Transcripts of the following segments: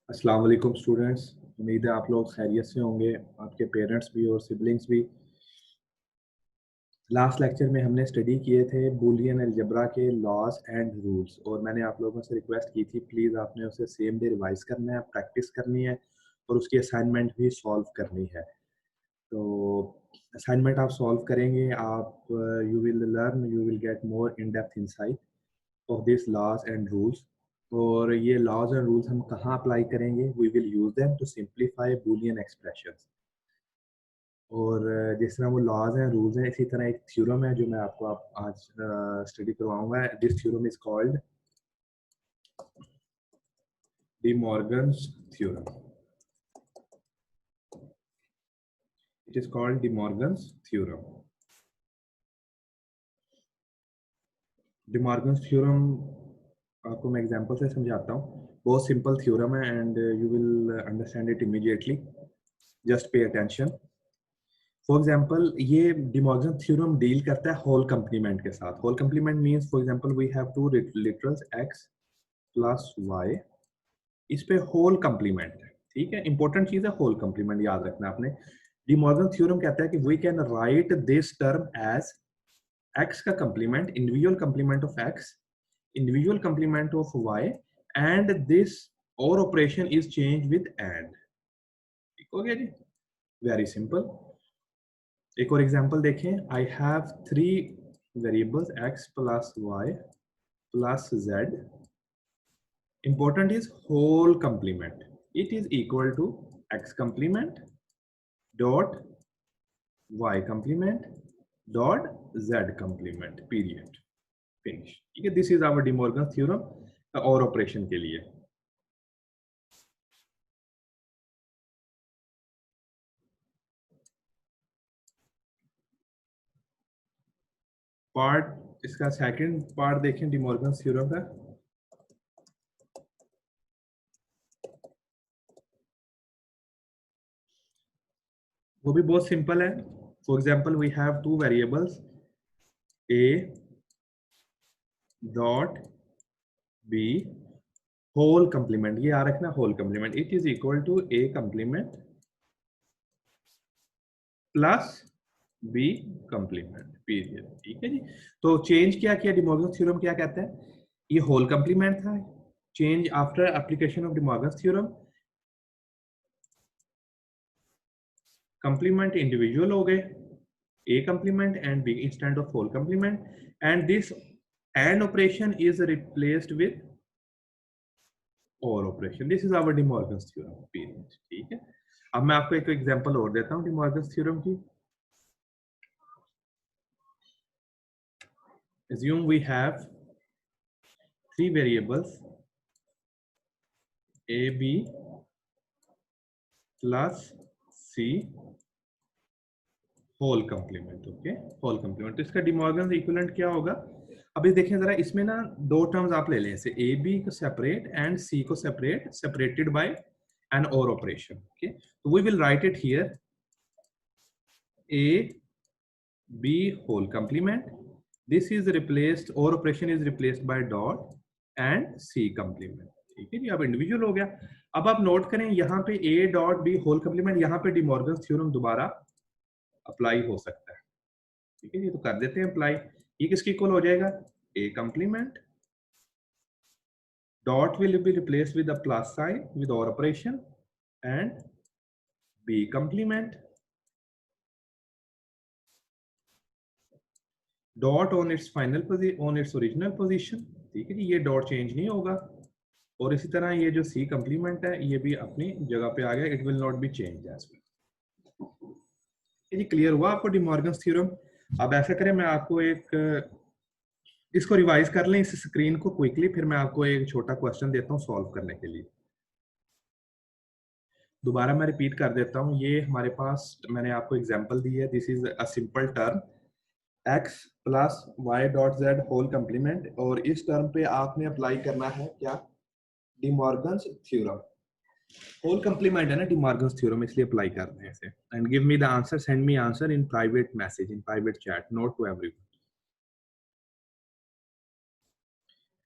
अस्सलाम वालेकुम स्टूडेंट्स। उम्मीद है आप लोग खैरियत से होंगे, आपके पेरेंट्स भी और सिबलिंग्स भी। लास्ट लेक्चर में हमने स्टडी किए थे बूलियन अलजेब्रा के लॉज एंड रूल्स, और मैंने आप लोगों से रिक्वेस्ट की थी प्लीज़ आपने उसे सेम डे रिवाइज करना है, प्रैक्टिस करनी है और उसकी असाइनमेंट भी सॉल्व करनी है। तो असाइनमेंट आप सॉल्व करेंगे, आप you will learn, you will get more in depth insight of this laws and rules. और ये लॉज एंड रूल्स हम कहाँ अप्लाई करेंगे? We will use them to simplify Boolean expressions. और जिस तरह वो लॉज हैं, रूल्स हैं, इसी तरह एक थ्योरम है जो मैं आपको आज स्टडी करवाऊंगा। This theorem is called De Morgan's theorem. It is called De Morgan's theorem. De Morgan's theorem आपको मैं एग्जांपल से समझाता हूँ। बहुत सिंपल थ्योरम है and you will understand it immediately. Just pay attention. For example, ये De Morgan theorem deal करता है होल कंप्लीमेंट के साथ। Whole complement means for example we have two literals x plus y। इस पे whole complement है, ठीक है। इंपॉर्टेंट चीज है होल कंप्लीमेंट, याद रखना आपने। डी मॉर्गन थ्योरम कहता है कि we can write this term as x का complement, individual complement of x, individual complement of y, and this or operation is change with and. ठीक हो गया जी, वेरी सिंपल। एक और एग्जांपल देखें। I have 3 variables x plus y plus z। Important is whole complement. It is equal to x complement dot y complement dot z complement, period, finish. ठीक है, this is our De Morgan theorem or operation के लिए। Part, इसका second part देखें De Morgan theorem का। वो भी बहुत सिंपल है। For example we have 2 variables a dot b whole complement, ये याद रखना whole complement. It is equal to a complement plus b complement, period. ठीक है जी। तो चेंज क्या किया? डी मॉर्गन थ्योरम क्या कहता है? ये होल कंप्लीमेंट था। Change after application of D Morgan theorem, complement individual हो गए, a complement and b instead of whole complement, and this and operation is replaced with or operation. This is our De Morgan's theorem, period. ठीक है। अब मैं आपको एक example और देता हूँ De Morgan's theorem की। Assume we have 3 variables a b plus c whole complement. Okay, whole complement. तो इसका डी मॉर्गन इक्विवेलेंट क्या होगा? अभी देखें जरा, इसमें ना 2 टर्म्स आप ले लें, जैसे ए बी को सेपरेट एंड सी को separate, separated by an or operation. Okay, तो we will write it here A B whole complement, this is replaced, or operation is replaced by dot and C complement. ठीक है जी, अब individual हो गया। अब आप नोट करें यहाँ पे a dot b whole complement, यहाँ पे डी मॉर्गन थ्योरम दोबारा अप्लाई हो सकता है। ठीक है जी, तो कर देते हैं अप्लाई। ये किसकी इक्वल हो जाएगा? A complement dot will be replace with the plus sign with or operation and B complement dot on its final on its original position. ठीक है जी, ये डॉट चेंज नहीं होगा। और इसी तरह ये जो सी कंप्लीमेंट है ये भी अपनी जगह पे आ गया, it will not be change as well. ये क्लियर हुआ आपको डी मॉर्गन थ्योरम? अब ऐसा करें, मैं आपको एक इसको रिवाइज कर लें, इस स्क्रीन को क्विकली, फिर मैं आपको एक छोटा क्वेश्चन देता हूँ सॉल्व करने के लिए। दोबारा मैं रिपीट कर देता हूँ। ये हमारे पास मैंने आपको एग्जांपल दी है। This is a simple term x plus y dot z whole complement, और इस टर्म पे आपने अप्लाई करना है क्या? De Morgan's theorem. Whole complement है ना डी मॉर्गन्स थ्योरम, इसलिए अप्लाई कर रहे हैं इसे। And give me the answer, send me answer in private message, in private chat, not to everyone.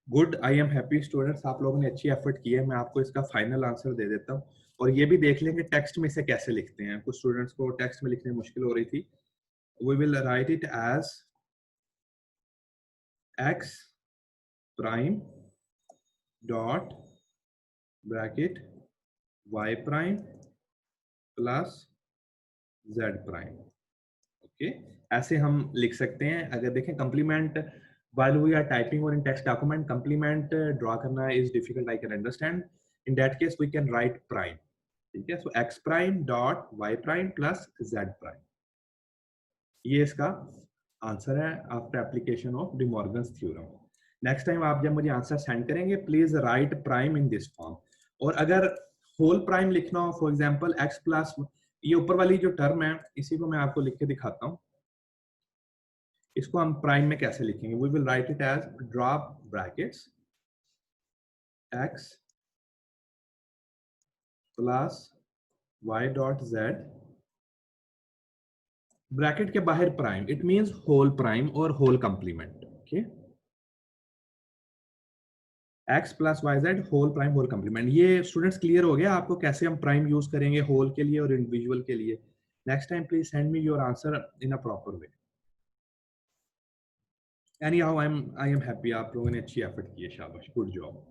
Good, I am happy students, आप लोगों ने अच्छी एफर्ट की है। मैं आपको इसका फाइनल आंसर दे देता हूँ और ये भी देख लेंगे टेक्स्ट में इसे कैसे लिखते हैं। कुछ स्टूडेंट्स को टेक्स्ट में लिखने में मुश्किल हो रही थी। We will write it as x prime dot bracket y prime plus z prime. Okay, ऐसे हम लिख सकते हैं। अगर देखें complement while we are typing or in text document, complement draw करना is difficult, I can understand. In that case we can write prime, ठीक है। so x prime dot y prime plus z prime, ये इसका answer है after application of D Morgan's theorem. Next time आप जब मुझे answer send करेंगे please right prime in this form. और अगर होल प्राइम लिखना हो, फॉर एग्जांपल x प्लस, ये ऊपर वाली जो टर्म है इसी को मैं आपको लिख के दिखाता हूँ। इसको हम प्राइम में कैसे लिखेंगे? We will write it as drop brackets x plus y dot z, bracket के बाहर prime, it means whole prime or whole complement. Okay, x plus Y Z whole prime whole complement. ये students clear हो गया आपको कैसे हम prime use करेंगे whole के लिए और इंडिविजुअल के लिए? Next time please send me your answer in a proper way. Any how I am happy, आप लोगों ने अच्छी एफर्ट की है, शाबाश, गुड जॉब।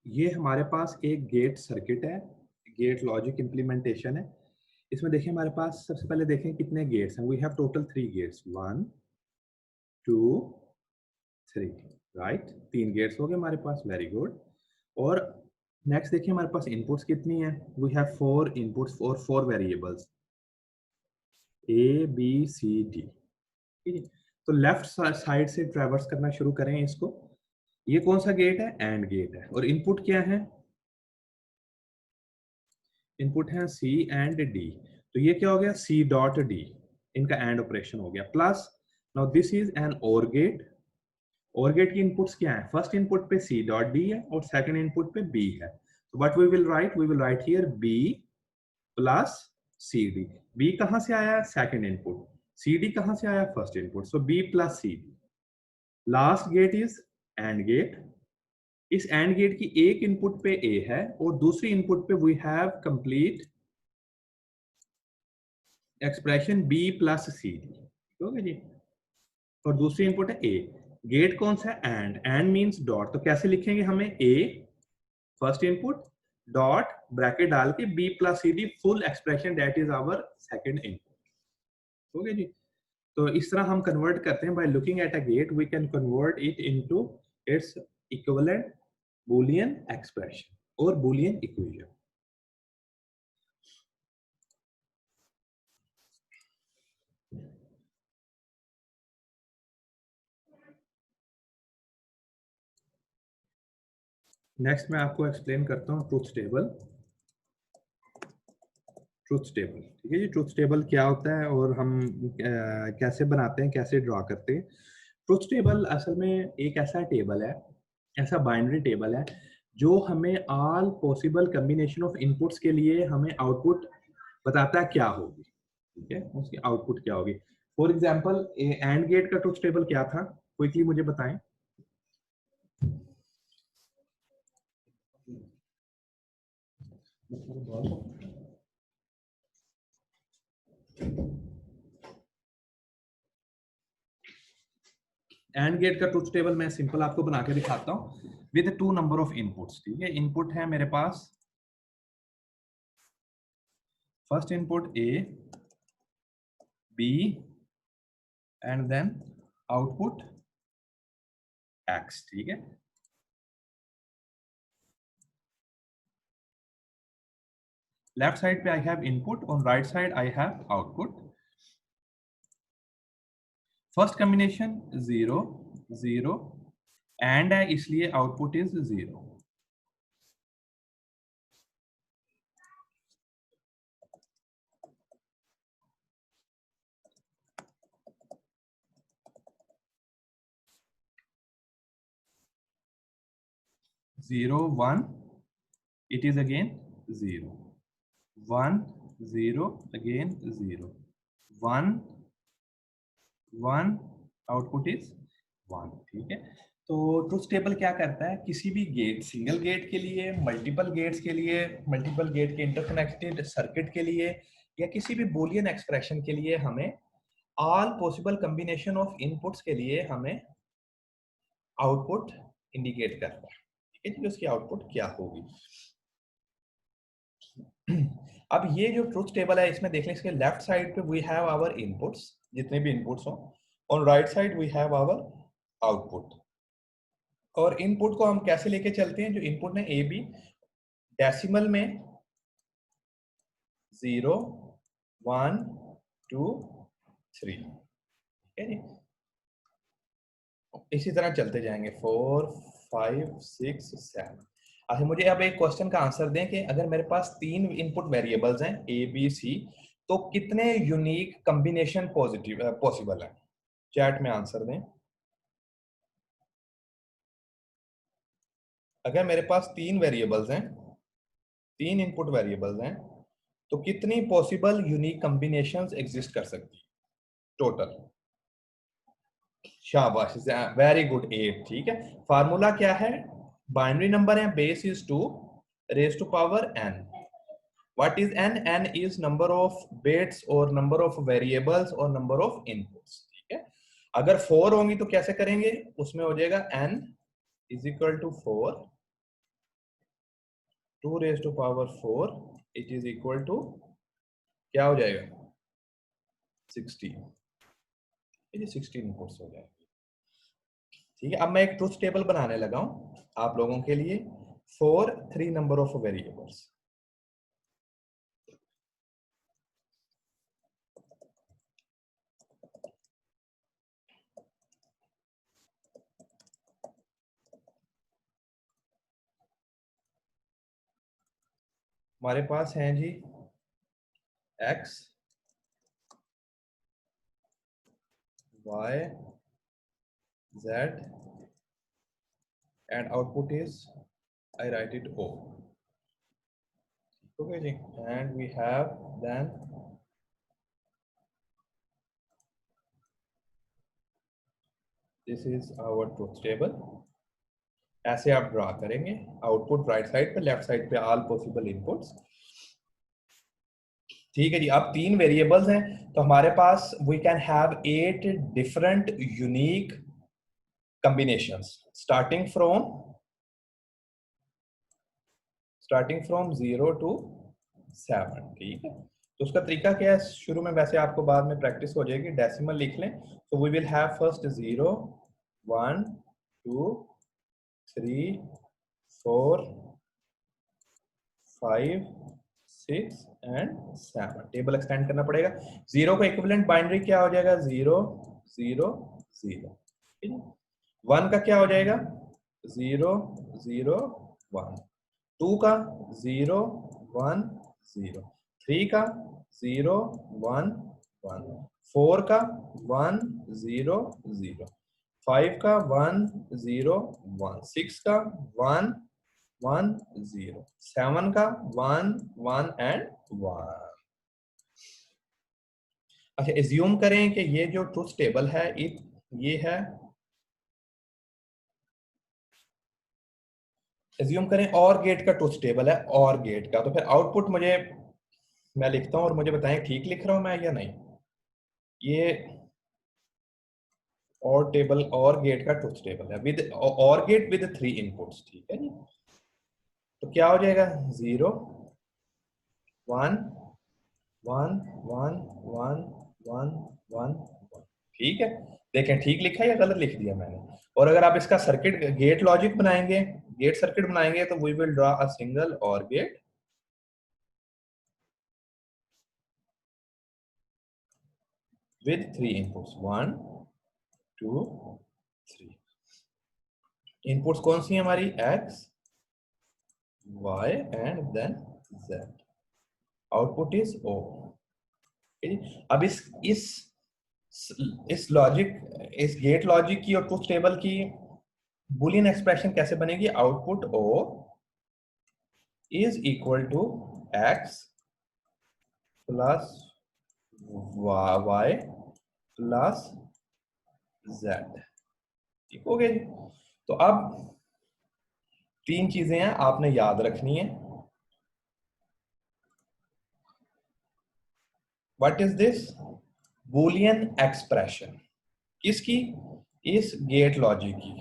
ये हमारे पास एक गेट सर्किट है, गेट लॉजिक इम्प्लीमेंटेशन है। इसमें देखिए हमारे पास सबसे पहले देखें कितने गेट्स हैं। We have total 3 gates, 1 2 3, right. 3 gates हो गए हमारे पास, वेरी गुड। और नेक्स्ट देखिए हमारे पास इनपुट्स कितनी है। वी हैव 4 इनपुट्स और 4 variables a b c d, ठीक है। तो लेफ्ट साइड से ट्रैवर्स करना शुरू करें इसको। ये कौन सा गेट है? एंड गेट है। और इनपुट क्या है? इनपुट है सी एंड डी। तो ये क्या हो गया? सी डॉट डी, इनका एंड ऑपरेशन हो गया। Plus now this is an और गेट। और गेट की इनपुट्स क्या है? फर्स्ट इनपुट पे सी डॉट डी है और सेकंड इनपुट पे बी है। तो what we will write here b plus C d. B कहां से आया? Second input. सी डी कहां से आया? First input. So b plus C d. Last gate is and gate. इस एंड गेट की एक इनपुट पे ए है और दूसरी इनपुट पे we have complete expression b plus C d, ठीक है जी। और दूसरी इनपुट है ए। गेट कौन सा है? And means dot. तो कैसे लिखेंगे? हमें A first input dot bracket डाल के B plus C D full expression, that is our second input. Okay जी। तो इस तरह हम कन्वर्ट करते हैं। By looking at a gate we can convert it into its equivalent Boolean expression or Boolean equation. Next मैं आपको explain करता हूँ ट्रुथ टेबल। ट्रुथ टेबल, ठीक है जी। ट्रुथ टेबल क्या होता है और हम कैसे बनाते हैं, कैसे ड्रॉ करते हैं? ट्रुथ टेबल असल में एक ऐसा टेबल है, ऐसा बाइनरी टेबल है जो हमें all possible combination of inputs के लिए हमें आउटपुट बताता है क्या होगी, ठीक है, उसकी आउटपुट क्या होगी। फॉर एग्जांपल एंड गेट का ट्रुथ टेबल क्या था? क्विकली मुझे बताएं। एंड गेट का ट्रुथ टेबल मैं सिंपल आपको बना के दिखाता हूँ विद 2 नंबर ऑफ इनपुट्स, ठीक है। इनपुट है मेरे पास first input A B and then output X, ठीक है। लेफ्ट साइड पे I have input, on right side I have output. First combination 0 0 and है इसलिए output is 0। Zero 1 it is again 0, 1 0 again 0, 1 1 output is 1। ठीक है, तो truth table क्या करता है, किसी भी गेट, सिंगल गेट के लिए, मल्टीपल गेट्स के लिए, मल्टीपल गेट के इंटरकनेक्टेड सर्किट के लिए, या किसी भी बूलियन एक्सप्रेशन के लिए हमें all possible combination of inputs के लिए हमें आउटपुट इंडिकेट करता है। ठीक है जी, उसकी आउटपुट क्या होगी। अब ये जो ट्रुथ टेबल है, इसमें देख लें, इसके लेफ्ट साइड पे वी हैव आवर इनपुट्स, जितने भी इनपुट्स हो, on right side we have our output. और इनपुट को हम कैसे लेके चलते हैं, जो इनपुट है ए बी, डेसिमल में 0 1 2 3, ठीक है जी। इसी तरह चलते जाएंगे 4 5 6 7। अच्छा, मुझे अब एक क्वेश्चन का आंसर दें कि अगर मेरे पास 3 इनपुट वेरिएबल्स हैं ए बी सी, तो कितने यूनिक कॉम्बिनेशन पॉसिबल है। चैट में आंसर दें। अगर मेरे पास 3 वेरिएबल्स हैं, 3 इनपुट वेरिएबल्स हैं, तो कितनी पॉसिबल यूनिक कॉम्बिनेशंस एग्जिस्ट कर सकती है टोटल। शाबाश, वेरी गुड 8। ठीक है, फार्मूला क्या है, बाइनरी नंबर है, base is 2 raise to power n। What is n? n is number of bits और नंबर ऑफ वेरिएबल्स और नंबर ऑफ इनपुट्स। ठीक है, अगर 4 होंगी तो कैसे करेंगे, उसमें हो जाएगा n is equal to 4, 2 raise to power 4, it is equal to क्या हो जाएगा 16। ये 16 इनपुट्स हो जाएगा। ठीक है, अब मैं एक ट्रुथ टेबल बनाने लगा हूं आप लोगों के लिए फॉर 3 नंबर ऑफ वेरिएबल्स। हमारे पास हैं जी x y z and output is, I write it O. Okay ji, and we have then this is our truth table। ऐसे आप ड्रा करेंगे, आउटपुट राइट साइड पे, लेफ्ट साइड पे all possible inputs. ठीक है जी, अब 3 वेरिएबल्स हैं, तो हमारे पास we can have 8 different unique combinations starting from 0 to 7। ठीक है, तो उसका तरीका क्या है, शुरू में वैसे आपको बाद में प्रैक्टिस हो जाएगी, डेसिमल लिख लें। तो we will have first 0 1 2 3 4 5 6 and 7। Table extend करना पड़ेगा। 0 का इक्विवेलेंट बाइनरी क्या हो जाएगा, 0 0 0। ठीक है, 1 का क्या हो जाएगा, 0 0 1। 2 का 0 1 0। 3 का 0 1 1। 4 का 1 0 0। 5 का 1 0 1। 6 का 1 1 0। 7 का 1 1 एंड 1। अच्छा, एज्यूम करें कि ये जो ट्रुथ टेबल है ये है, एज्यूम करें और गेट का ट्रुथ टेबल है, और गेट का, तो फिर आउटपुट मुझे, मैं लिखता हूं और मुझे बताएं ठीक लिख रहा हूं मैं या नहीं। ये और टेबल, और गेट का ट्रुथ टेबल है विद और गेट विद 3 इनपुट्स। ठीक है जी, तो क्या हो जाएगा, 0 1 1 1 1 1 1 1। ठीक है, देखें ठीक लिखा है या गलत लिख दिया मैंने। और अगर आप इसका सर्किट गेट लॉजिक बनाएंगे, गेट सर्किट बनाएंगे, तो we will draw a single or gate with 3 inputs 1 2 3। Inputs कौन सी है हमारी, x y and then z। Output is O। अब इस लॉजिक, इस गेट लॉजिक की और ट्रुथ टेबल की बुलियन एक्सप्रेशन कैसे बनेगी, output O is equal to x plus y plus z। ठीक हो गया जी। तो अब तीन चीजें हैं आपने याद रखनी है। What is this? Boolean expression. किसकी? इस गेट लॉजिक की,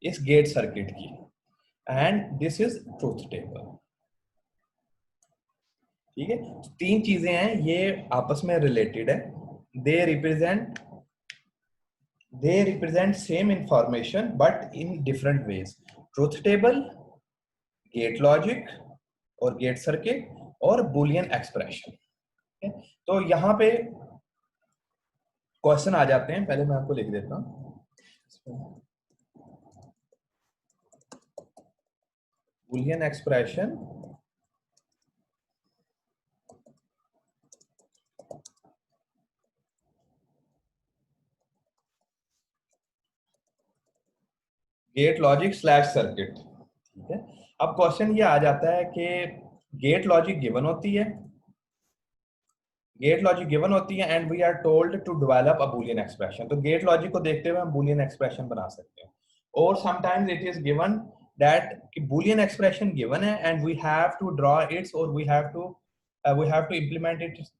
इस गेट सर्किट की। And this is truth table. ठीक है, तीन चीजें हैं, ये आपस में रिलेटेड है। They represent same information but in different ways. Truth table, gate logic और गेट सर्किट और बूलियन एक्सप्रेशन। तो यहां पे क्वेश्चन आ जाते हैं, पहले मैं आपको लिख देता हूं। Boolean expression gate logic slash circuit. ठीक है, अब क्वेश्चन ये आ जाता है कि गेट लॉजिक गिवन होती है, गेट लॉजिक गिवन होती है and we are told to develop a Boolean expression. तो गेट लॉजिक को देखते हुए हम बूलियन एक्सप्रेशन बना सकते हैं। और sometimes it is given that कि बूलियन एक्सप्रेशन गिवन है and we have to draw its or we have to implement its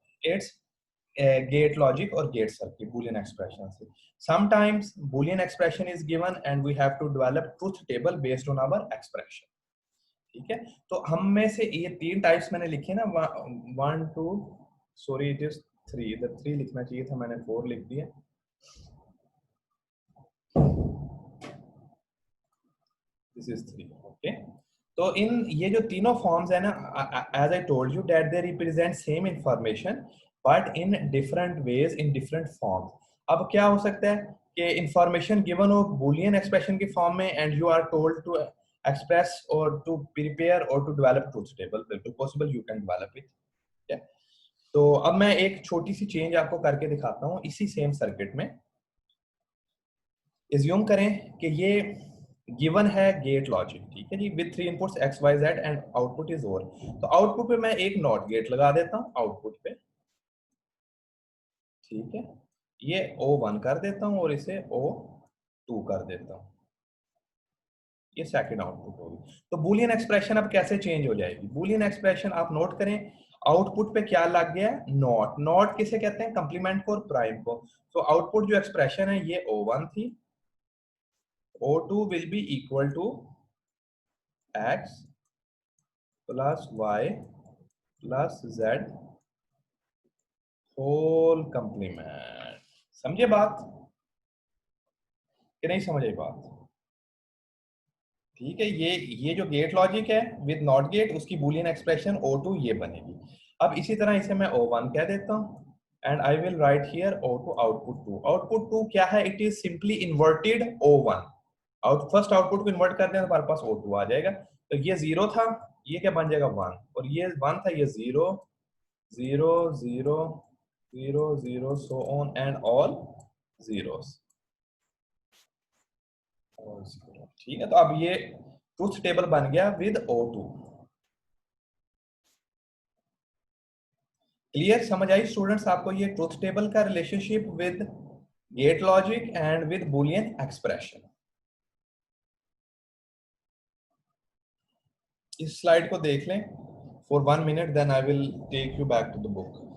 gate logic और गेट सर्किट बूलियन एक्सप्रेशन से। Sometimes Boolean expression is given and we have to develop truth table based on our expression. ठीक है, तो हम में से ये तीन टाइप्स मैंने लिखे ना, one two, sorry it is three, इधर थ्री लिखना चाहिए था, मैंने फोर लिख दिया। This is three. ओके, तो इन ये जो तीनों फॉर्म्स है ना, as I told you that they represent same information but in different ways in different forms. अब क्या हो सकता है कि इंफॉर्मेशन गिवन हो बूलियन एक्सप्रेशन की फॉर्म में and you are told to express or to prepare or to develop truth table, बिल्कुल possible, you can develop it. तो अब मैं एक छोटी सी चेंज आपको करके दिखाता हूं इसी सेम सर्किट में। एज्यूम करें कि ये गिवन है गेट लॉजिक, ठीक है जी, with three inputs X Y Z and output is or. तो आउटपुट पे मैं एक नॉट गेट लगा देता हूं आउटपुट पे। ठीक है, ये O1 कर देता हूं और इसे O2 कर देता हूं। ये सेकंड आउटपुट होगी। तो बूलियन एक्सप्रेशन अब कैसे चेंज हो जाएगी? बूलियन एक्सप्रेशन आप नोट करें, आउटपुट पे क्या लग गया? नॉट। नॉट किसे कहते हैं? कंप्लीमेंट को और प्राइम को। तो आउटपुट जो एक्सप्रेशन है ये O1 थी, O2 will be equal to x plus y plus z whole complement. समझे बात कि नहीं समझे बात? ठीक है, ये जो गेट लॉजिक है विद नॉट गेट, उसकी बूलियन एक्सप्रेशन O2 ये बनेगी। अब इसी तरह इसे मैं O1 कह देता हूं and I will write here O2 output 2। Output 2 क्या है? It is simply inverted O1। First output को इन्वर्ट करते हैं तो हमारे पास O2 आ जाएगा। तो ये जीरो था, ये क्या बन जाएगा? 1। और ये 1 था, ये 0 0 0 0 0 so on and all zeros. ठीक है, तो अब ये ट्रूथ टेबल बन गया विद O2। क्लियर? समझ आई स्टूडेंट्स आपको ये ट्रूथ टेबल का relationship with gate logic and with Boolean expression? इस स्लाइड को देख लें for 1 minute, then I will take you back to the book.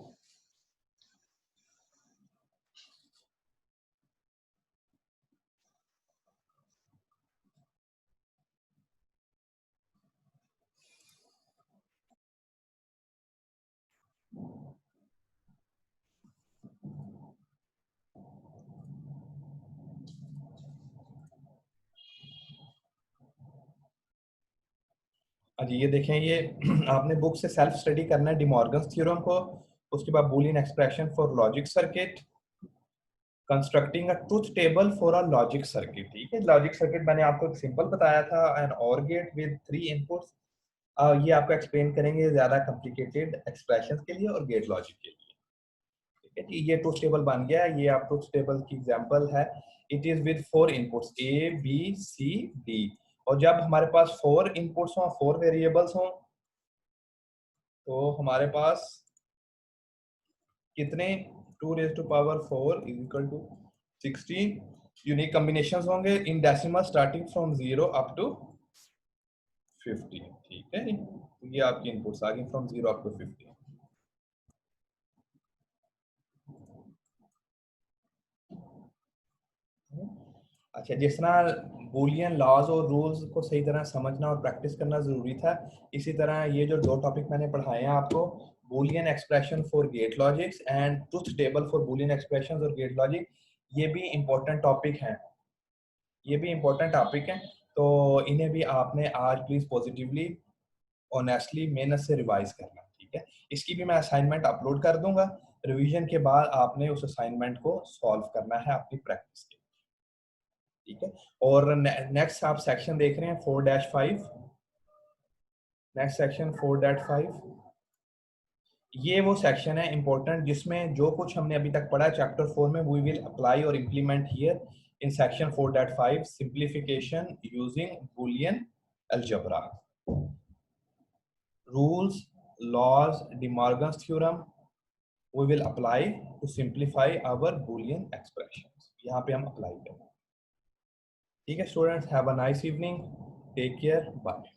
जी ये देखें, ये आपने बुक से सेल्फ स्टडी करना है डिमॉर्गन्स थ्योरम को, उसके बाद Boolean expression for logic circuit, constructing a truth table for a logic circuit. ठीक है, लॉजिक सर्किट मैंने आपको एक सिंपल बताया था, एन और गेट विद 3 इनपुट्स। ये आपको एक्सप्लेन करेंगे ज्यादा कॉम्प्लिकेटेड एक्सप्रेशंस के लिए और गेट लॉजिक के लिए। ठीक है जी, ये ट्रूथ टेबल बन गया। ये आप ट्रूथ टेबल की एग्जांपल है। It is with 4 inputs A B C D और जब हमारे पास 4 इनपुट्स हों, 4 वेरिएबल्स हों, तो हमारे पास कितने 2 raised to power 4 is equal to 16 unique combinations होंगे in decimal starting from 0 up to 50। ठीक है, ये आपकी इनपुट्स आ गई फ्रॉम 0 अप टू 50। अच्छा, जिस तरह बूलियन लॉज और रूल्स को सही तरह समझना और प्रैक्टिस करना जरूरी था, इसी तरह ये जो 2 टॉपिक मैंने पढ़ाए हैं आपको, Boolean expression for gate logics and truth table for Boolean expressions और गेट लॉजिक, ये भी इंपॉर्टेंट टॉपिक हैं, ये भी इंपॉर्टेंट टॉपिक हैं। तो इन्हें भी आपने आज प्लीज पॉजिटिवली ऑनेस्टली मेहनत से रिवाइज करना। ठीक है, इसकी भी मैं असाइनमेंट अपलोड कर दूंगा। रिवीजन के बाद आपने उस असाइनमेंट को सॉल्व करना है अपनी प्रैक्टिस के। ठीक है, और नेक्स्ट आप सेक्शन देख रहे हैं 4-5। नेक्स्ट सेक्शन 4-5, ये वो सेक्शन है इंपॉर्टेंट जिसमें जो कुछ हमने अभी तक पढ़ा चैप्टर 4 में, वी विल अप्लाई और implement here in section 4.5, simplification using Boolean algebra, rules, laws, De Morgan's theorem we will apply to simplify our boolean expressions। यहाँ पे हम अप्लाई करेंगे। ठीक है students, have a nice evening, take care, bye.